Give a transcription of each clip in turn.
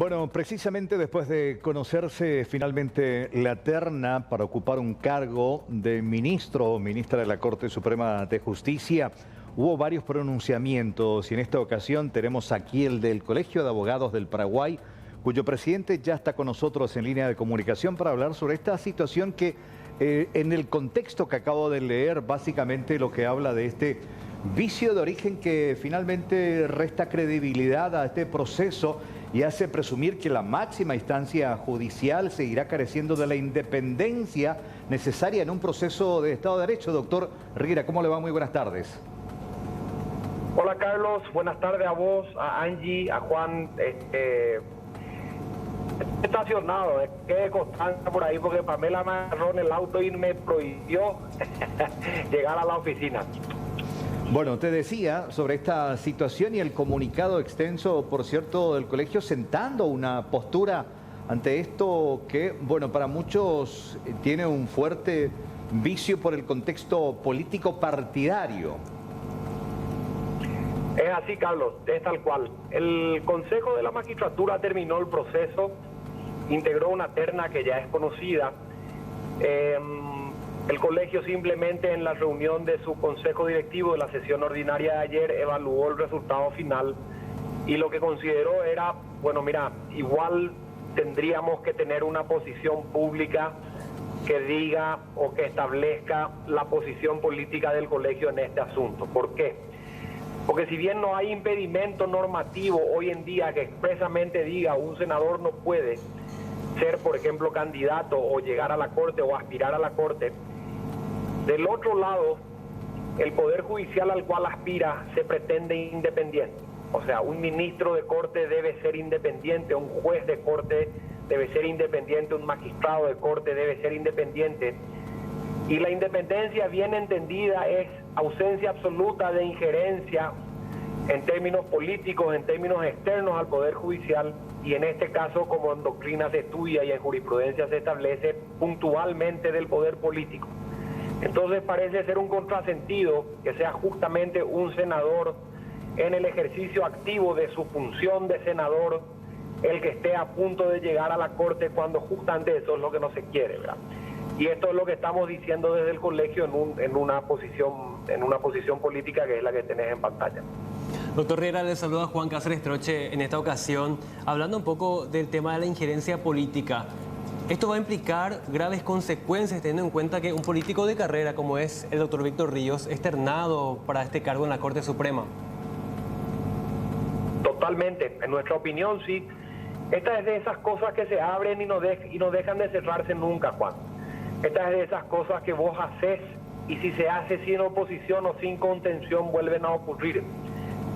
Bueno, precisamente después de conocerse finalmente la terna para ocupar un cargo de ministro o ministra de la Corte Suprema de Justicia, hubo varios pronunciamientos y en esta ocasión tenemos aquí el del Colegio de Abogados del Paraguay, cuyo presidente ya está con nosotros en línea de comunicación para hablar sobre esta situación que en el contexto que acabo de leer, básicamente lo que habla de este vicio de origen que finalmente resta credibilidad a este proceso y hace presumir que la máxima instancia judicial seguirá careciendo de la independencia necesaria en un proceso de Estado de Derecho. Doctor Riera, ¿cómo le va? Muy buenas tardes. Hola Carlos, buenas tardes a vos, a Angie, a Juan. Estacionado, quede constancia por ahí porque Pamela me agarró en el auto y me prohibió llegar a la oficina. Bueno, te decía sobre esta situación y el comunicado extenso, por cierto, del colegio sentando una postura ante esto que, bueno, para muchos tiene un fuerte vicio por el contexto político partidario. Es así, Carlos, es tal cual. El Consejo de la Magistratura terminó el proceso, integró una terna que ya es conocida. El colegio simplemente en la reunión de su consejo directivo de la sesión ordinaria de ayer evaluó el resultado final y lo que consideró era, bueno, mira, igual tendríamos que tener una posición pública que diga o que establezca la posición política del colegio en este asunto. ¿Por qué? Porque si bien no hay impedimento normativo hoy en día que expresamente diga un senador no puede ser, por ejemplo, candidato o llegar a la Corte o aspirar a la Corte, del otro lado, el Poder Judicial al cual aspira se pretende independiente. O sea, un ministro de Corte debe ser independiente, un juez de Corte debe ser independiente, un magistrado de Corte debe ser independiente. Y la independencia bien entendida es ausencia absoluta de injerencia en términos políticos, en términos externos al Poder Judicial, y en este caso, como en doctrina se estudia y en jurisprudencia se establece, puntualmente del poder político. Entonces parece ser un contrasentido que sea justamente un senador en el ejercicio activo de su función de senador el que esté a punto de llegar a la Corte cuando justamente eso es lo que no se quiere, ¿verdad? Y esto es lo que estamos diciendo desde el colegio en una posición política que es la que tenés en pantalla. Doctor Riera, le saluda Juan Cáceres Troche en esta ocasión, hablando un poco del tema de la injerencia política. Esto va a implicar graves consecuencias, teniendo en cuenta que un político de carrera como es el doctor Víctor Ríos es ternado para este cargo en la Corte Suprema. Totalmente, en nuestra opinión sí. Esta es de esas cosas que se abren y no dejan de cerrarse nunca, Juan. Esta es de esas cosas que vos haces y si se hace sin oposición o sin contención vuelven a ocurrir.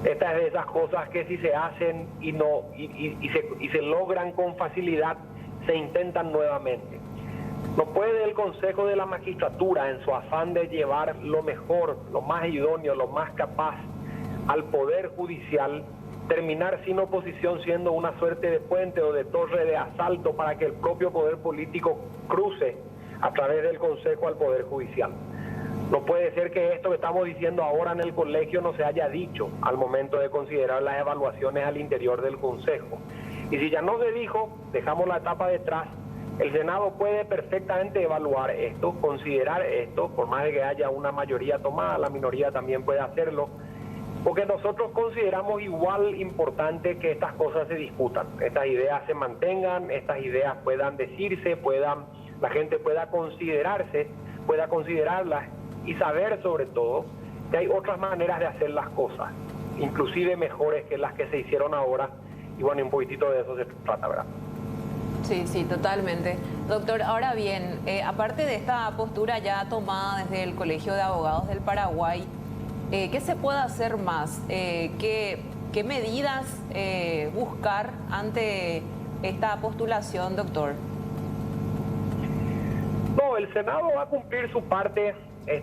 Esta es de esas cosas que si se hacen y se logran con facilidad, se intentan nuevamente. No puede el Consejo de la Magistratura, en su afán de llevar lo mejor, lo más idóneo, lo más capaz al Poder Judicial, terminar sin oposición siendo una suerte de puente o de torre de asalto para que el propio poder político cruce a través del Consejo al Poder Judicial. No puede ser que esto que estamos diciendo ahora en el colegio no se haya dicho al momento de considerar las evaluaciones al interior del Consejo. Y si ya no se dijo, dejamos la etapa detrás. El Senado puede perfectamente evaluar esto, considerar esto, por más de que haya una mayoría tomada, la minoría también puede hacerlo, porque nosotros consideramos igual importante que estas cosas se discutan, estas ideas se mantengan, estas ideas puedan decirse, la gente pueda considerarlas y saber sobre todo que hay otras maneras de hacer las cosas, inclusive mejores que las que se hicieron ahora. Y bueno, un poquitito de eso se trata, ¿verdad? Sí, sí, totalmente. Doctor, ahora bien, aparte de esta postura ya tomada desde el Colegio de Abogados del Paraguay, ¿qué se puede hacer más? ¿Qué medidas buscar ante esta postulación, doctor? No, el Senado va a cumplir su parte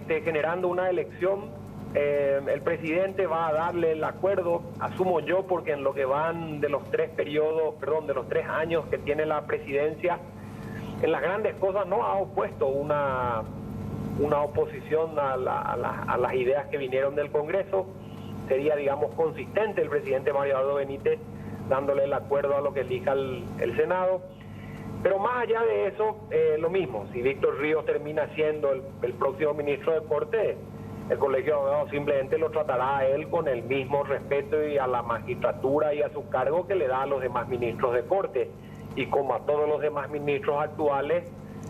generando una elección. El presidente va a darle el acuerdo, asumo yo, porque en lo que van de los 3 años que tiene la presidencia, en las grandes cosas no ha opuesto una oposición a las ideas que vinieron del Congreso. Sería, digamos, consistente el presidente Mario Aldo Benítez dándole el acuerdo a lo que elija el Senado. Pero más allá de eso, lo mismo, si Víctor Ríos termina siendo el próximo ministro de Corte, el Colegio de Abogados simplemente lo tratará a él con el mismo respeto y a la magistratura y a su cargo que le da a los demás ministros de Corte. Y como a todos los demás ministros actuales,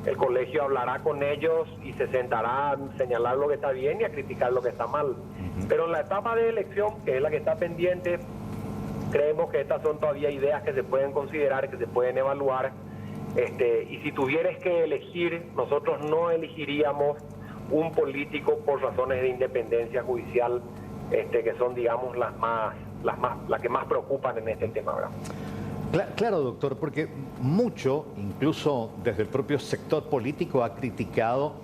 el colegio hablará con ellos y se sentará a señalar lo que está bien y a criticar lo que está mal. Pero en la etapa de elección, que es la que está pendiente, creemos que estas son todavía ideas que se pueden considerar, que se pueden evaluar. Y si tuvieras que elegir, nosotros no elegiríamos un político por razones de independencia judicial, que son, digamos, las que más preocupan en este tema, ¿verdad? Claro, doctor, porque mucho, incluso desde el propio sector político, ha criticado,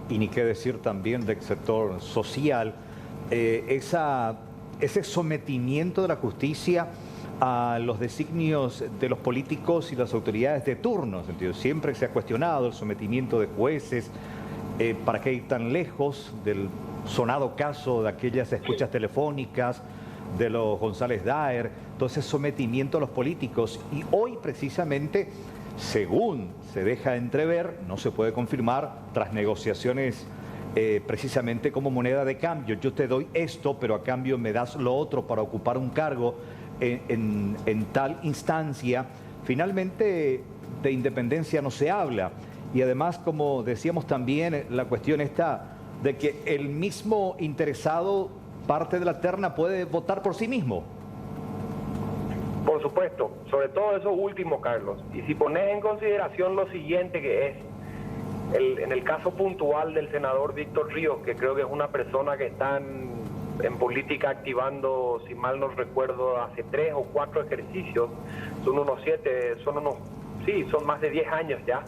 y ni qué decir también del sector social, ese sometimiento de la justicia a los designios de los políticos y las autoridades de turno. Siempre se ha cuestionado el sometimiento de jueces. ¿Para qué ir tan lejos del sonado caso de aquellas escuchas telefónicas de los González Daer? Entonces, sometimiento a los políticos. Y hoy, precisamente, según se deja entrever, no se puede confirmar, tras negociaciones precisamente como moneda de cambio. Yo te doy esto, pero a cambio me das lo otro para ocupar un cargo en tal instancia. Finalmente, de independencia no se habla. Y además, como decíamos también, la cuestión está de que el mismo interesado, parte de la terna, puede votar por sí mismo. Por supuesto, sobre todo eso último, Carlos. Y si pones en consideración lo siguiente, que es en el caso puntual del senador Víctor Ríos, que creo que es una persona que está en política activando, si mal no recuerdo, hace 3 o 4 ejercicios, son más de 10 años ya.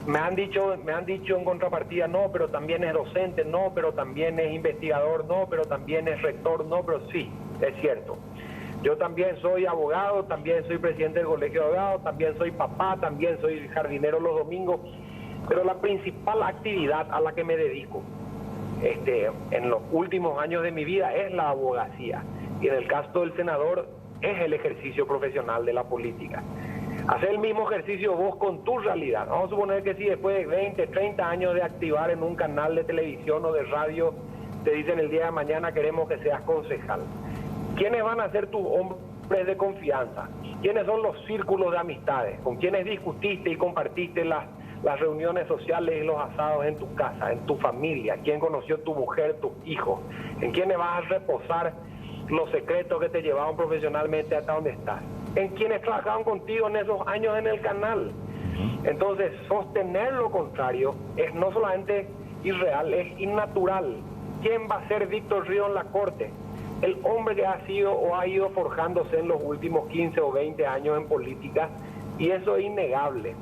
Me han dicho en contrapartida, no, pero también es docente, no, pero también es investigador, no, pero también es rector, no, pero sí, es cierto. Yo también soy abogado, también soy presidente del Colegio de Abogados, también soy papá, también soy jardinero los domingos, pero la principal actividad a la que me dedico en los últimos años de mi vida es la abogacía. Y en el caso del senador es el ejercicio profesional de la política. Hacer el mismo ejercicio vos con tu realidad. Vamos a suponer que si después de 20, 30 años de activar en un canal de televisión o de radio, te dicen el día de mañana queremos que seas concejal. ¿Quiénes van a ser tus hombres de confianza? ¿Quiénes son los círculos de amistades? ¿Con quiénes discutiste y compartiste las reuniones sociales y los asados en tu casa, en tu familia? ¿Quién conoció tu mujer, tus hijos? ¿En quiénes vas a reposar los secretos que te llevaron profesionalmente hasta donde estás? En quienes trabajaban contigo en esos años en el canal. Entonces, sostener lo contrario es no solamente irreal, es innatural. ¿Quién va a ser Víctor Ríos en la Corte? El hombre que ha sido o ha ido forjándose en los últimos 15 o 20 años en política, y eso es innegable.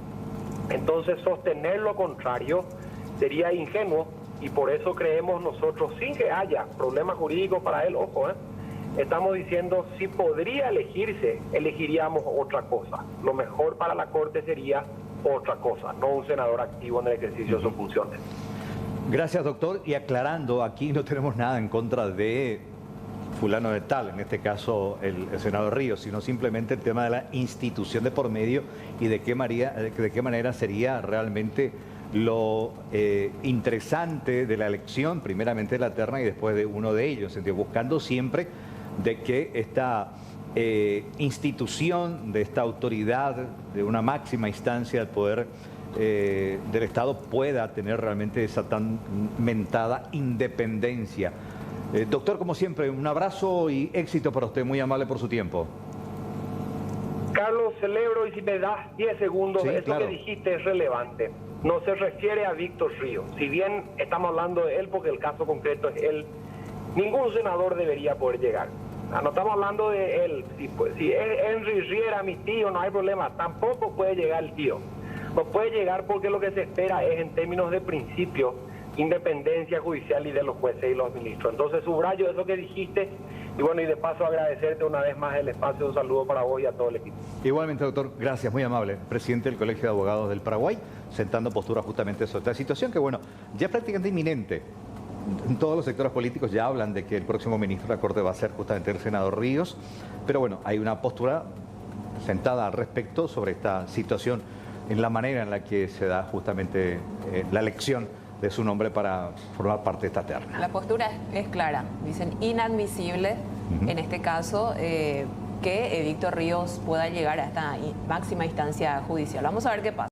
Entonces, sostener lo contrario sería ingenuo, y por eso creemos nosotros, sin que haya problemas jurídicos para él, ojo, estamos diciendo, si podría elegirse, elegiríamos otra cosa. Lo mejor para la Corte sería otra cosa, no un senador activo en el ejercicio de sus funciones. Gracias, doctor. Y aclarando, aquí no tenemos nada en contra de fulano de tal, en este caso el senador Ríos, sino simplemente el tema de la institución de por medio y de qué manera sería realmente lo interesante de la elección, primeramente de la terna y después de uno de ellos, buscando siempre de que esta institución, de esta autoridad, de una máxima instancia del poder del Estado pueda tener realmente esa tan mentada independencia. Doctor, como siempre, un abrazo y éxito para usted, muy amable por su tiempo. Carlos, celebro, y si me das 10 segundos, sí, esto claro, que dijiste es relevante. No se refiere a Víctor Ríos. Si bien estamos hablando de él porque el caso concreto es él, ningún senador debería poder llegar. No estamos hablando de él. Si es Henry Riera, mi tío, no hay problema. Tampoco puede llegar el tío. No puede llegar porque lo que se espera es, en términos de principio, independencia judicial y de los jueces y los ministros. Entonces, subrayo eso que dijiste y bueno, y de paso agradecerte una vez más el espacio. Un saludo para vos y a todo el equipo. Igualmente, doctor, gracias, muy amable. Presidente del Colegio de Abogados del Paraguay, sentando postura justamente sobre esta situación que, bueno, ya es prácticamente inminente. En todos los sectores políticos ya hablan de que el próximo ministro de la Corte va a ser justamente el senador Ríos. Pero bueno, hay una postura sentada al respecto sobre esta situación, en la manera en la que se da justamente la elección de su nombre para formar parte de esta terna. La postura es clara, dicen inadmisible, en este caso, que Víctor Ríos pueda llegar a esta máxima instancia judicial. Vamos a ver qué pasa.